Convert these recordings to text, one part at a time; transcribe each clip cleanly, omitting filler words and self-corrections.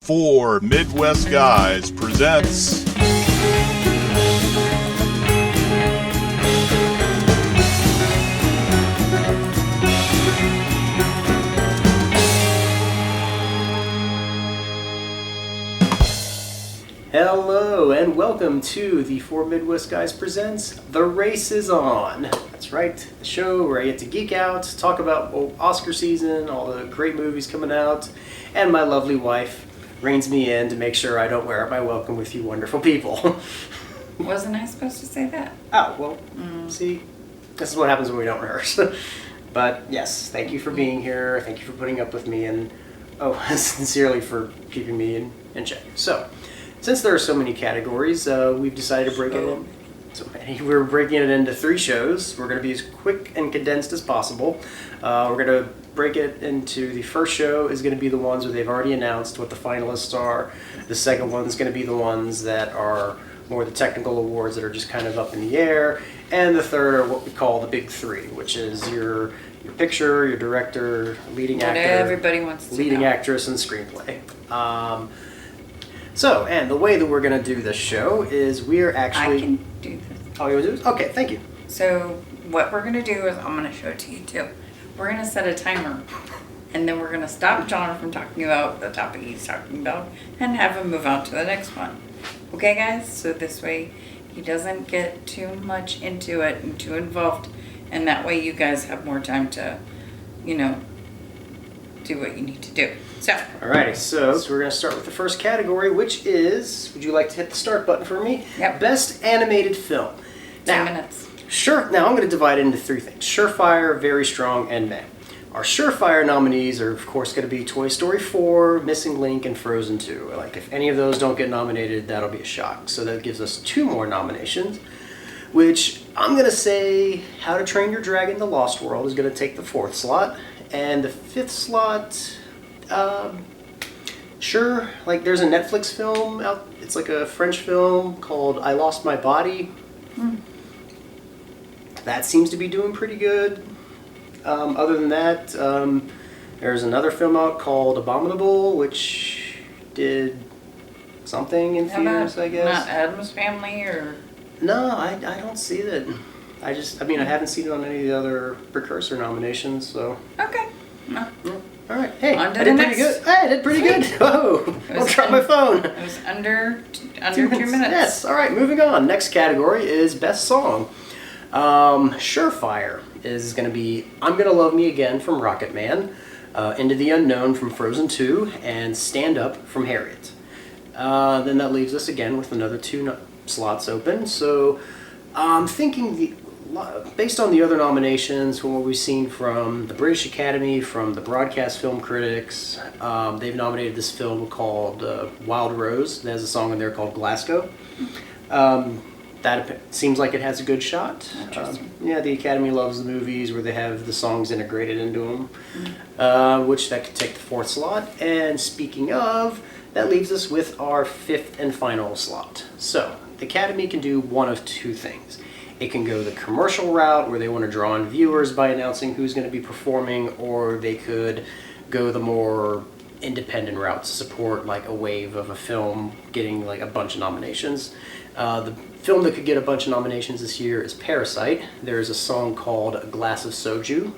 Four Midwest Guys presents Hello and welcome to the Four Midwest Guys presents The Race is On. That's right, the show where I get to geek out, talk about Oscar season, all the great movies coming out, and my lovely wife reins me in to make sure I don't wear out my welcome with you wonderful people. Wasn't I supposed to say that? Oh, well, see, this is what happens when we don't rehearse. But yes, thank you for being here, thank you for putting up with me, and sincerely for keeping me in check. So, since there are so many categories, we've decided to break it in. So many. We're breaking it into 3 shows. We're going to be as quick and condensed as possible. We're going to break it into, the first show is going to be the ones where they've already announced what the finalists are. The second one is going to be the ones that are more the technical awards that are just kind of up in the air. And the third are what we call the big 3, which is your picture, your director, leading What actor, everybody wants to leading know. actress, and screenplay. So, and the way that we're going to do this show is we're actually... I can do this. Oh, you want to do this? Okay, thank you. So what we're going to do is, I'm going to show it to you too. We're going to set a timer. And then we're going to stop John from talking about the topic he's talking about and have him move on to the next one. Okay, guys? So this way he doesn't get too much into it and too involved. And that way you guys have more time to, do what you need to do. So. Alrighty, so we're going to start with the first category, which is, would you like to hit the start button for me? Yep. Best animated film. 10 minutes. Sure. Now I'm going to divide it into 3 things. Surefire, Very Strong, and Meh. Our Surefire nominees are, of course, going to be Toy Story 4, Missing Link, and Frozen 2. Like, if any of those don't get nominated, that'll be a shock. So that gives us 2 more nominations, which I'm going to say How to Train Your Dragon: The Lost World is going to take the 4th slot. And the 5th slot... sure, like there's a Netflix film out, it's like a French film called I Lost My Body. That seems to be doing pretty good. Other than that, there's another film out called Abominable, which did something in theaters, I guess. Not Addams Family or... No, I don't see that. I haven't seen it on any of the other precursor nominations, so. Okay. No. Yeah. All right. Hey, On to I the did next. pretty good. Hey, I did pretty good. Whoa! Don't drop my phone. It was under 2 minutes. Yes. All right. Moving on. Next category is best song. Surefire is going to be "I'm Gonna Love Me Again" from Rocket Man, "Into the Unknown" from Frozen 2, and "Stand Up" from Harriet. Then that leaves us again with another 2 slots open. So I'm thinking based on the other nominations, from what we've seen from the British Academy, from the Broadcast Film Critics, they've nominated this film called Wild Rose. It has a song in there called Glasgow. That seems like it has a good shot. Interesting. The Academy loves the movies where they have the songs integrated into them, which that could take the 4th slot. And speaking of, that leaves us with our 5th and final slot. So, the Academy can do one of 2 things. It can go the commercial route where they want to draw in viewers by announcing who's going to be performing, or they could go the more independent route to support like a wave of a film getting like a bunch of nominations. The film that could get a bunch of nominations this year is Parasite. There's a song called A Glass of Soju,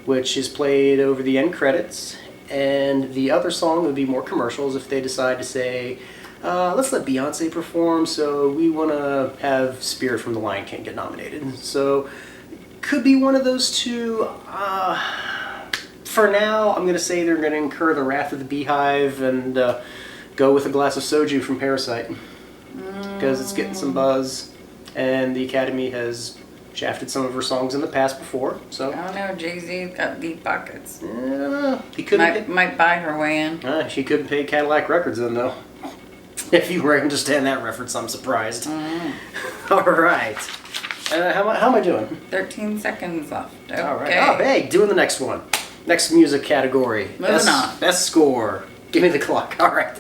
which is played over the end credits, and the other song would be more commercials if they decide to say, let's let Beyonce perform, so we want to have Spirit from The Lion King get nominated. So, could be one of those 2. For now, I'm going to say they're going to incur the wrath of the Beehive and go with A Glass of Soju from Parasite. Because it's getting some buzz, and the Academy has shafted some of her songs in the past before, so... I don't know, Jay-Z's got deep pockets. I don't know. He couldn't might buy her way in. She couldn't pay Cadillac Records then, though. If you understand that reference, I'm surprised. All right. How am I doing? 13 seconds left. Okay. All right. Oh, hey, doing the next one. Next music category. Moving on. Best score. Give me the clock. All right.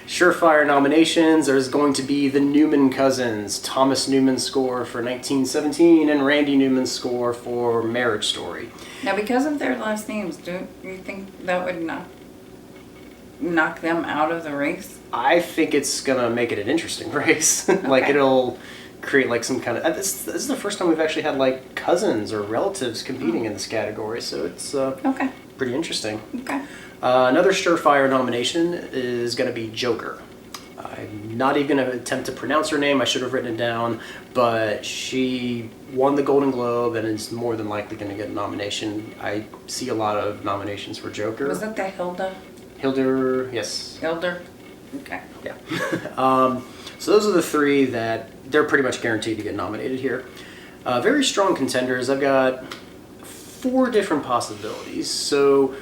Surefire nominations. There's going to be the Newman Cousins, Thomas Newman's score for 1917, and Randy Newman's score for Marriage Story. Now, because of their last names, do you think that would not knock them out of the race? I think it's gonna make it an interesting race. Like Okay. it'll create like some kind of. This is the first time we've actually had like cousins or relatives competing in this category, so it's Okay. pretty interesting. Okay. Another surefire nomination is going to be Joker. I'm not even going to attempt to pronounce her name. I should have written it down, but she won the Golden Globe and is more than likely going to get a nomination. I see a lot of nominations for Joker. Was that the Hilder? Yes. Hilder? Okay. Yeah. So those are the three that they're pretty much guaranteed to get nominated here. Very strong contenders. I've got 4 different possibilities. So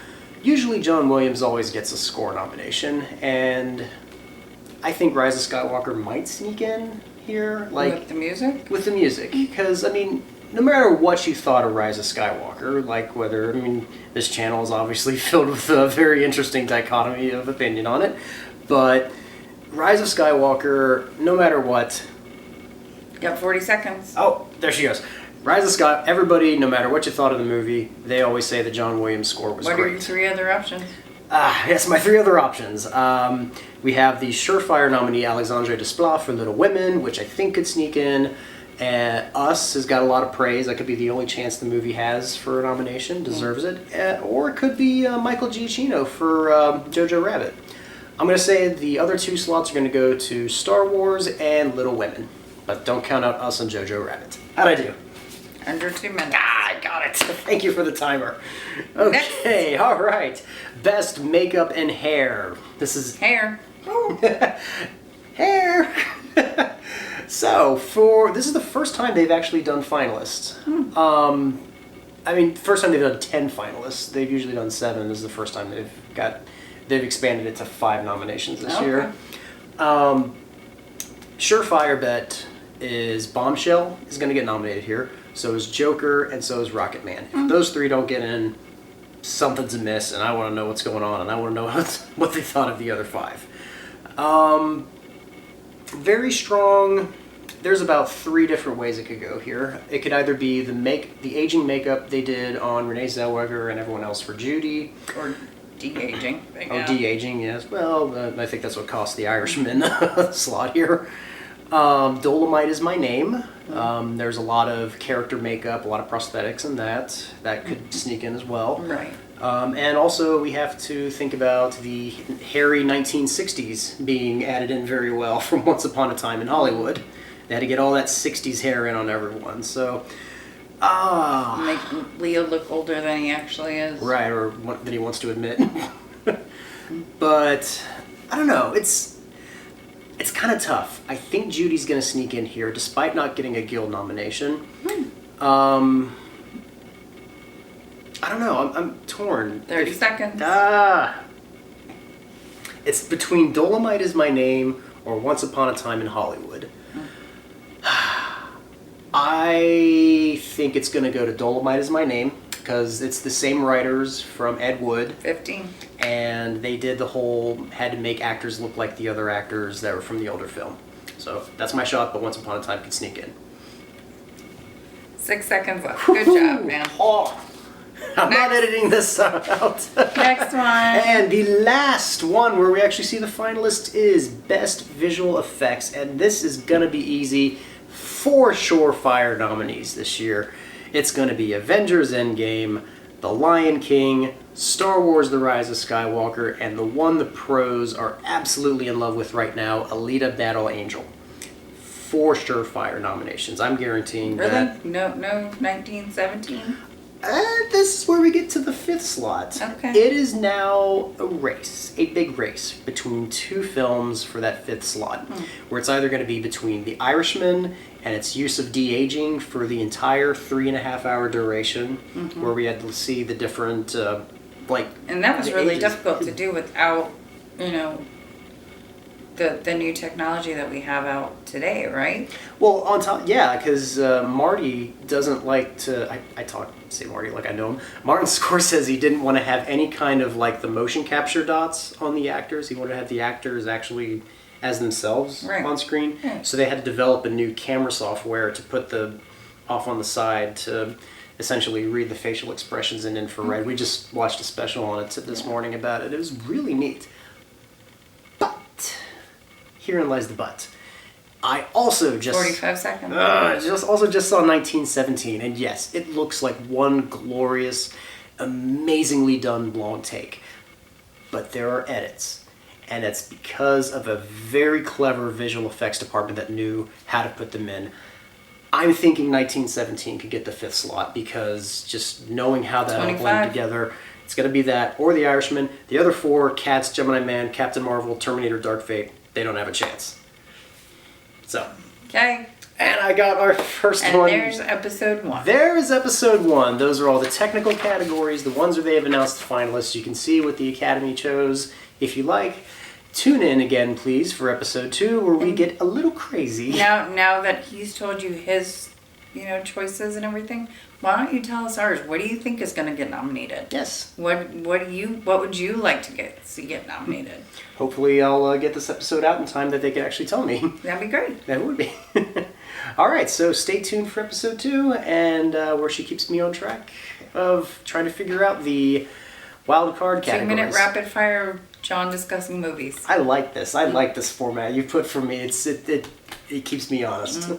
usually John Williams always gets a score nomination, and I think Rise of Skywalker might sneak in here. Like With the music? with the music, because I mean, no matter what you thought of Rise of Skywalker, like whether, I mean, this channel is obviously filled with a very interesting dichotomy of opinion on it, but Rise of Skywalker, no matter what. Got 40 seconds. Oh, there she goes. Rise of Sky. Everybody, no matter what you thought of the movie, they always say the John Williams score was What great. are your 3 other options? Yes, my 3 other options. We have the surefire nominee Alexandre Desplat for Little Women, which I think could sneak in. Us has got a lot of praise. That could be the only chance the movie has for a nomination. Deserves it. Or it could be Michael Giacchino for Jojo Rabbit. I'm going to say the other 2 slots are going to go to Star Wars and Little Women. But don't count out Us and Jojo Rabbit. How'd I do? Under 2 minutes. I got it. Thank you for the timer. Okay, all right. Best makeup and hair. This is Hair. hair. So this is the first time they've actually done finalists. I mean, first time they've done 10 finalists. They've usually done 7. This is the first time they've expanded it to 5 nominations this year. Surefire bet is Bombshell is going to get nominated here. So is Joker, and so is Rocket Man. If those 3 don't get in, something's amiss, and I want to know what's going on, and I want to know what they thought of the other 5. Very strong. There's about 3 different ways it could go here. It could either be the aging makeup they did on Renee Zellweger and everyone else for Judy. Or de-aging. Oh, de-aging, yes. Well, I think that's what cost the Irishman slot here. Dolomite is my name. There's a lot of character makeup, a lot of prosthetics in that. That could sneak in as well. Right. And also we have to think about the hairy 1960s being added in very well from Once Upon a Time in Hollywood. They had to get all that 60s hair in on everyone. So, Make Leo look older than he actually is. right, or than he wants to admit. But I don't know. It's kind of tough. I think Judy's going to sneak in here, despite not getting a Guild nomination. I don't know. I'm torn. 30 seconds. It's between Dolomite is My Name or Once Upon a Time in Hollywood. I think it's going to go to Dolomite is My Name because it's the same writers from Ed Wood. 15. And they did the whole, had to make actors look like the other actors that were from the older film. So that's my shot, but Once Upon a Time could sneak in. 6 seconds left. Good job, man. Oh, I'm not editing this out. Next one. And the last one where we actually see the finalist is Best Visual Effects. And this is going to be easy. 4 surefire nominees this year. It's going to be Avengers Endgame, The Lion King, Star Wars The Rise of Skywalker, and the one the pros are absolutely in love with right now, Alita Battle Angel. 4 surefire nominations. I'm guaranteeing that. Really? No 1917? This is where we get to the 5th slot. Okay. It is now a race, a big race, between 2 films for that 5th slot, where it's either going to be between The Irishman and its use of de-aging for the entire 3.5-hour duration, where we had to see the different, And that was the really ages. difficult to do without, the new technology that we have out today, right? Well, on top, yeah, because Marty doesn't like to. I say Marty like I know him. Martin Scorsese didn't want to have any kind of like the motion capture dots on the actors. He wanted to have the actors actually as themselves on screen. Right. So they had to develop a new camera software to put the off on the side to essentially read the facial expressions in infrared. We just watched a special on it this morning about it. It was really neat. herein lies the but. I also just 45 seconds. just saw 1917, and yes, it looks like one glorious, amazingly done long take. But there are edits, and it's because of a very clever visual effects department that knew how to put them in. I'm thinking 1917 could get the 5th slot because just knowing how that all 25. blend together, it's going to be that or The Irishman. The other 4, Cats, Gemini Man, Captain Marvel, Terminator, Dark Fate, they don't have a chance. So, Okay. and I got our first And one. there's episode 1. There is episode 1. Those are all the technical categories, the ones where they have announced the finalists. You can see what the Academy chose if you like. Tune in again, please, for episode 2, where we get a little crazy. Now that he's told you his, choices and everything, why don't you tell us ours? What do you think is going to get nominated? Yes. What would you like to see get nominated? Hopefully I'll get this episode out in time that they can actually tell me. That'd be great. That would be. All right, so stay tuned for episode 2, and where she keeps me on track of trying to figure out the wild card categories. 2-minute rapid fire John discussing movies. I like this. I like this format you put for me. It keeps me honest.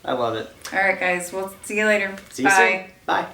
I love it. All right, guys. We'll see you later. See you soon. Bye.